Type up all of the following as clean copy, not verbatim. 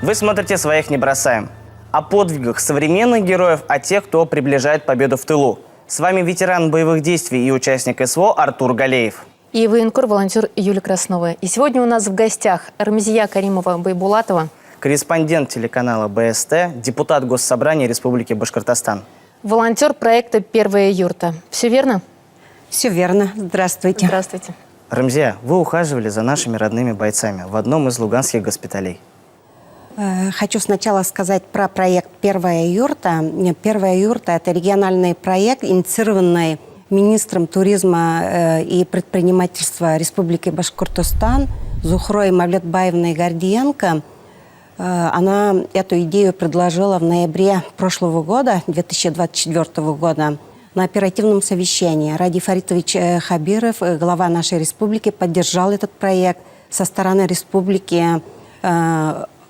Вы смотрите «Своих не бросаем». О подвигах современных героев, о тех, кто приближает победу в тылу. С вами ветеран боевых действий и участник СВО Артур Галеев. И военкор-волонтер Юлия Краснова. И сегодня у нас в гостях Рамзия Каримова-Байбулатова, Корреспондент телеканала БСТ, депутат Госсобрания Республики Башкортостан. волонтер проекта «Первая юрта». Все верно? Все верно. Здравствуйте. Здравствуйте. Рамзия, вы ухаживали за нашими родными бойцами в одном из луганских госпиталей. Хочу сначала сказать про проект «Первая юрта». «Первая юрта» – это региональный проект, инициированный министром туризма и предпринимательства Республики Башкортостан Зухрой Мавлетбаевной Гордиенко. Она эту идею предложила в ноябре прошлого года, 2024 года, на оперативном совещании. Ради Фаритович Хабиров, глава нашей республики, поддержал этот проект. Со стороны республики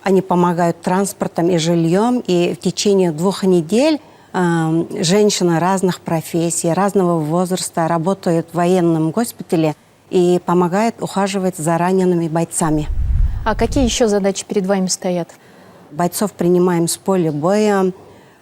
они помогают транспортом и жильем. И в течение 2 недель женщины разных профессий, разного возраста работают в военном госпитале и помогают ухаживать за ранеными бойцами. А какие еще задачи перед вами стоят? Бойцов принимаем с поля боя,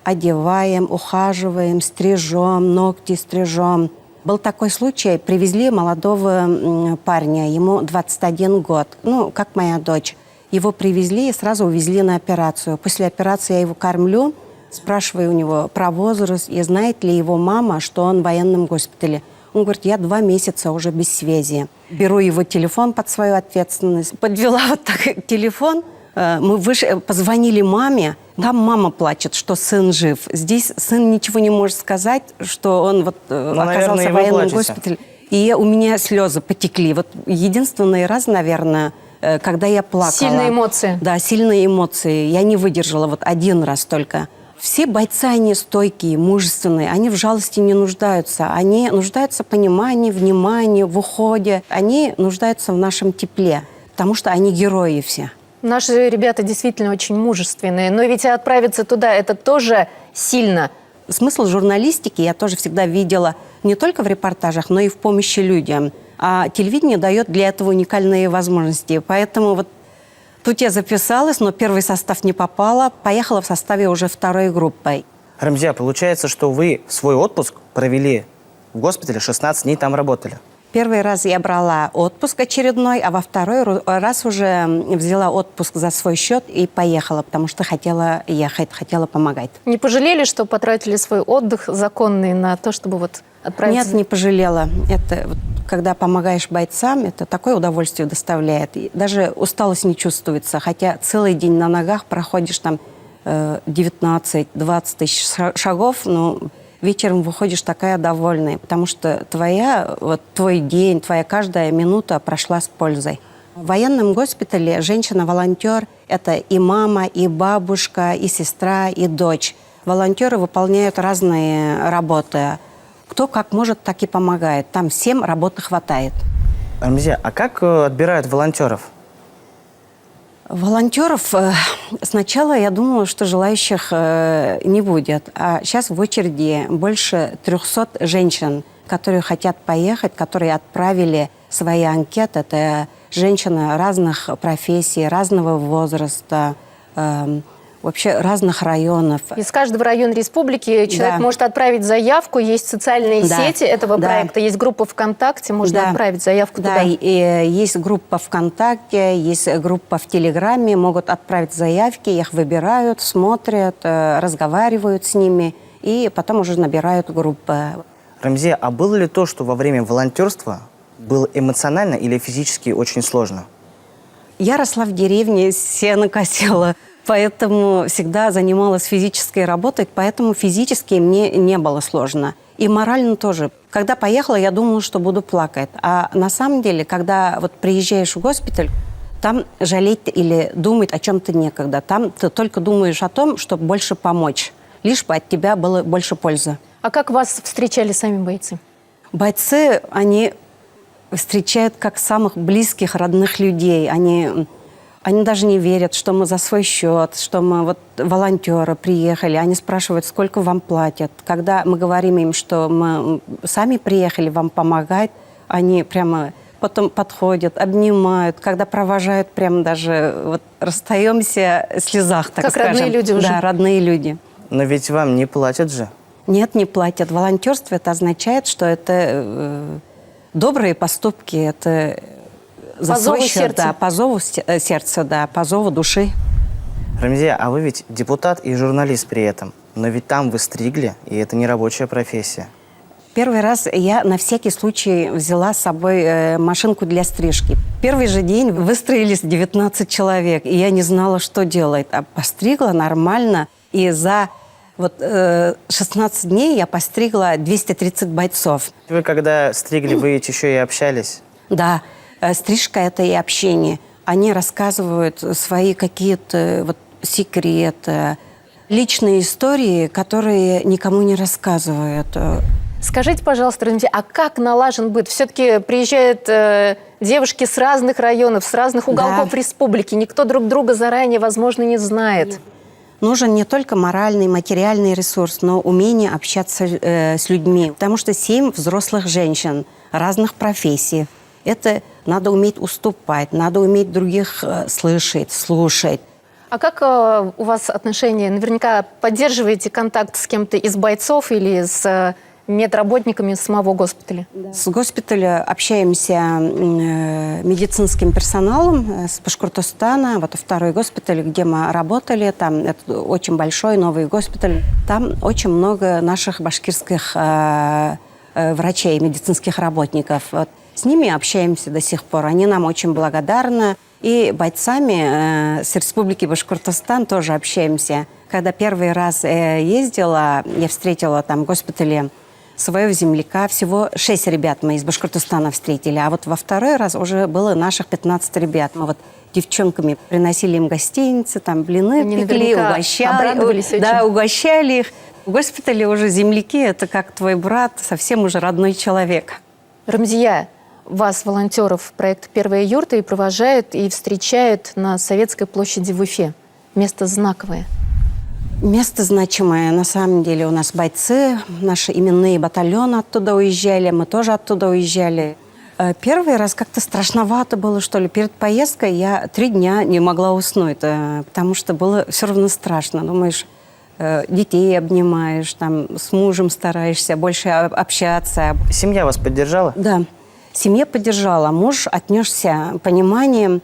одеваем, ухаживаем, стрижем, ногти стрижем. Был такой случай, привезли молодого парня, ему 21 год, как моя дочь. Его привезли и сразу увезли на операцию. После операции я его кормлю, спрашиваю у него про возраст и знает ли его мама, что он в военном госпитале. Он говорит, я 2 месяца уже без связи. Беру его телефон под свою ответственность. Подвела вот так телефон. Мы позвонили маме. Там мама плачет, что сын жив. Здесь сын ничего не может сказать, что он оказался в военном госпитале. И у меня слезы потекли. Вот единственный раз, наверное, когда я плакала. Сильные эмоции. Да, сильные эмоции. Я не выдержала, вот 1 раз только. Все бойцы, они стойкие, мужественные, они в жалости не нуждаются. Они нуждаются в понимании, внимании, в уходе. Они нуждаются в нашем тепле, потому что они герои все. Наши ребята действительно очень мужественные, но ведь отправиться туда – это тоже сильно. Смысл журналистики я тоже всегда видела не только в репортажах, но и в помощи людям. А телевидение дает для этого уникальные возможности. Поэтому вот тут я записалась, но первый состав не попала. Поехала в составе уже 2-й группой. Рамзия, получается, что вы свой отпуск провели в госпитале, 16 дней там работали. Первый раз я брала отпуск очередной, а во 2-й раз уже взяла отпуск за свой счет и поехала, потому что хотела ехать, хотела помогать. Не пожалели, что потратили свой отдых законный на то, чтобы отправиться? Нет, не пожалела. Это когда помогаешь бойцам, это такое удовольствие доставляет. И даже усталость не чувствуется, хотя целый день на ногах проходишь там 19-20 тысяч шагов, но вечером выходишь такая довольная, потому что твой день, твоя каждая минута прошла с пользой. В военном госпитале женщина-волонтер – это и мама, и бабушка, и сестра, и дочь. Волонтеры выполняют разные работы. Кто как может, так и помогает. Там всем работы хватает. Рамзия, а как отбирают волонтеров? Волонтеров сначала я думала, что желающих не будет. А сейчас в очереди больше 300 женщин, которые хотят поехать, которые отправили свои анкеты. Это женщины разных профессий, разного возраста, вообще разных районов. Из каждого района республики человек может отправить заявку, есть социальные сети этого проекта, есть группа ВКонтакте, можно отправить заявку туда. Да, и есть группа ВКонтакте, есть группа в Телеграме, могут отправить заявки, их выбирают, смотрят, разговаривают с ними, и потом уже набирают группы. Рамзия, а было ли то, что во время волонтерства было эмоционально или физически очень сложно? Я росла в деревне, сено косила. Поэтому всегда занималась физической работой, поэтому физически мне не было сложно. И морально тоже. Когда поехала, я думала, что буду плакать. А на самом деле, когда приезжаешь в госпиталь, там жалеть или думать о чем-то некогда. Там ты только думаешь о том, чтобы больше помочь, лишь бы от тебя было больше пользы. А как вас встречали сами бойцы? Бойцы, они встречают как самых близких, родных людей. Они даже не верят, что мы за свой счет, что мы волонтеры приехали. Они спрашивают, сколько вам платят. Когда мы говорим им, что мы сами приехали вам помогать, они прямо потом подходят, обнимают, когда провожают, прям даже вот расстаемся в слезах, так как скажем. Родные люди уже. Да, родные люди. Но ведь вам не платят же. Нет, не платят. Волонтерство это означает, что это добрые поступки, это за по зову свой счет, сердца. да, по зову сердца, да, по зову души. Рамзия, а вы ведь депутат и журналист при этом. Но ведь там вы стригли, и это не рабочая профессия. Первый раз я на всякий случай взяла с собой машинку для стрижки. Первый же день выстроились 19 человек, и я не знала, что делать. А постригла нормально, и за 16 дней я постригла 230 бойцов. Вы когда стригли, вы ведь еще и общались. Да, стрижка – это и общение. Они рассказывают свои какие-то секреты, личные истории, которые никому не рассказывают. Скажите, пожалуйста, Рамзия, а как налажен быт? Все-таки приезжают девушки с разных районов, с разных уголков республики. Никто друг друга заранее, возможно, не знает. Нужен не только моральный, материальный ресурс, но умение общаться с людьми. Потому что 7 взрослых женщин разных профессий. Это надо уметь уступать, надо уметь других слышать, слушать. А как у вас отношения? Наверняка поддерживаете контакт с кем-то из бойцов или с медработниками самого госпиталя? С госпиталя общаемся медицинским персоналом с Башкортостана. Вот второй госпиталь, где мы работали, там это очень большой новый госпиталь. Там очень много наших башкирских врачей, медицинских работников. Вот. С ними общаемся до сих пор. Они нам очень благодарны. И бойцами с Республики Башкортостан тоже общаемся. Когда первый раз ездила, я встретила там в госпитале своего земляка. Всего 6 ребят мы из Башкортостана встретили. А вот во второй раз уже было наших 15 ребят. Мы вот девчонками приносили им гостиницы, там блины Они пекли, угощали. Да, угощали их. В госпитале уже земляки – это как твой брат, совсем уже родной человек. Рамзия, вас, волонтеров проекта «Первая юрта», и провожают, и встречают на Советской площади в Уфе. Место знаковое. Место значимое. На самом деле у нас бойцы, наши именные батальоны оттуда уезжали, мы тоже оттуда уезжали. Первый раз как-то страшновато было, что ли. Перед поездкой я 3 дня не могла уснуть, потому что было все равно страшно. Думаешь, детей обнимаешь, там, с мужем стараешься больше общаться. Семья вас поддержала? Да. Семья поддержала, муж отнесся пониманием.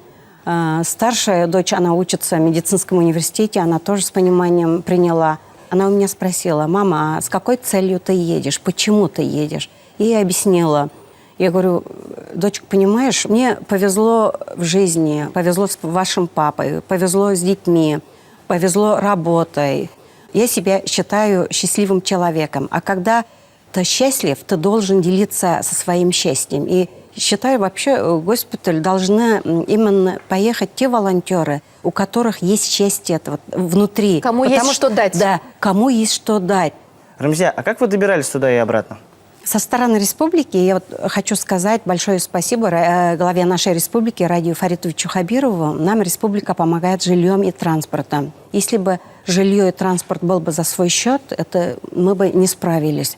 Старшая дочь, она учится в медицинском университете, она тоже с пониманием приняла. Она у меня спросила: мама, а с какой целью ты едешь, почему ты едешь? И я объяснила. Я говорю: дочка, понимаешь, мне повезло в жизни, повезло с вашим папой, повезло с детьми, повезло работой. Я себя считаю счастливым человеком. А когда ты счастлив, ты должен делиться со своим счастьем. И считаю, вообще в госпиталь должны именно поехать те волонтеры, у которых есть счастье это внутри. Кому есть что дать. Да, кому есть что дать. Рамзия, а как вы добирались туда и обратно? Со стороны республики я хочу сказать большое спасибо главе нашей республики Радию Фаритовичу Хабирову. Нам республика помогает жильем и транспортом. Если бы жилье и транспорт был бы за свой счет, это мы бы не справились.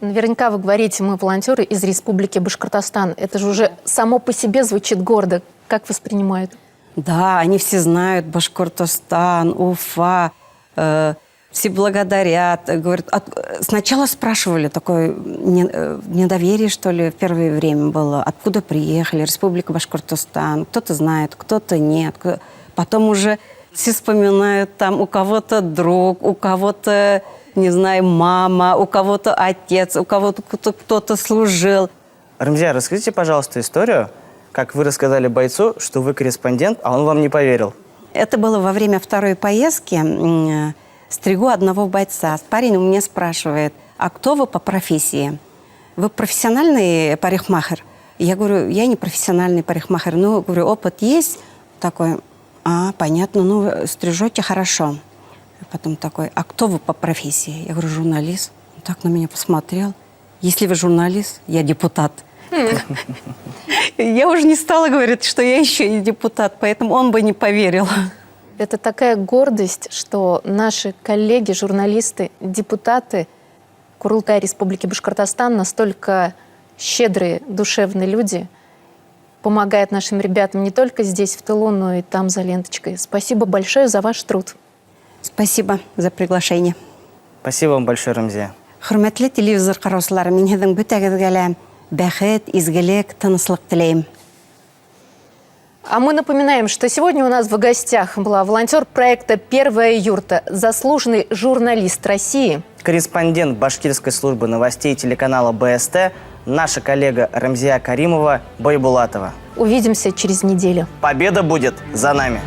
Наверняка вы говорите, мы волонтеры из Республики Башкортостан. Это же уже само по себе звучит гордо. Как воспринимают? Да, они все знают Башкортостан, Уфа, все благодарят. Говорят, сначала спрашивали, такое недоверие, что ли, в первое время было. Откуда приехали, Республика Башкортостан. Кто-то знает, кто-то нет. Потом уже все вспоминают, там у кого-то друг, у кого-то, не знаю, мама, у кого-то отец, у кого-то кто-то служил. Рамзия, расскажите, пожалуйста, историю, как вы рассказали бойцу, что вы корреспондент, а он вам не поверил. Это было во время второй поездки. Стригу одного бойца. Парень у меня спрашивает: а кто вы по профессии? Вы профессиональный парикмахер? Я говорю: я не профессиональный парикмахер. Ну, говорю, опыт есть? Такой: понятно, ну, стрижете хорошо. Потом такой: а кто вы по профессии? Я говорю: журналист. Он так на меня посмотрел: если вы журналист, я депутат. Я уже не стала говорить, что я еще и депутат, поэтому он бы не поверил. Это такая гордость, что наши коллеги, журналисты, депутаты Курултая Республики Башкортостан настолько щедрые, душевные люди. помогает нашим ребятам не только здесь, в тылу, но и там за ленточкой. Спасибо большое за ваш труд. Спасибо за приглашение. Спасибо вам большое, Рамзия. Хөрмәтле телевизор караучылар, мин һеҙҙең бөтәгеҙгә лә бәхет, изгелек, тыныслык теләйем. А мы напоминаем, что сегодня у нас в гостях была волонтер проекта «Первая юрта», заслуженный журналист России, Корреспондент башкирской службы новостей телеканала БСТ, наша коллега Рамзия Каримова Байбулатова. Увидимся через неделю. Победа будет за нами!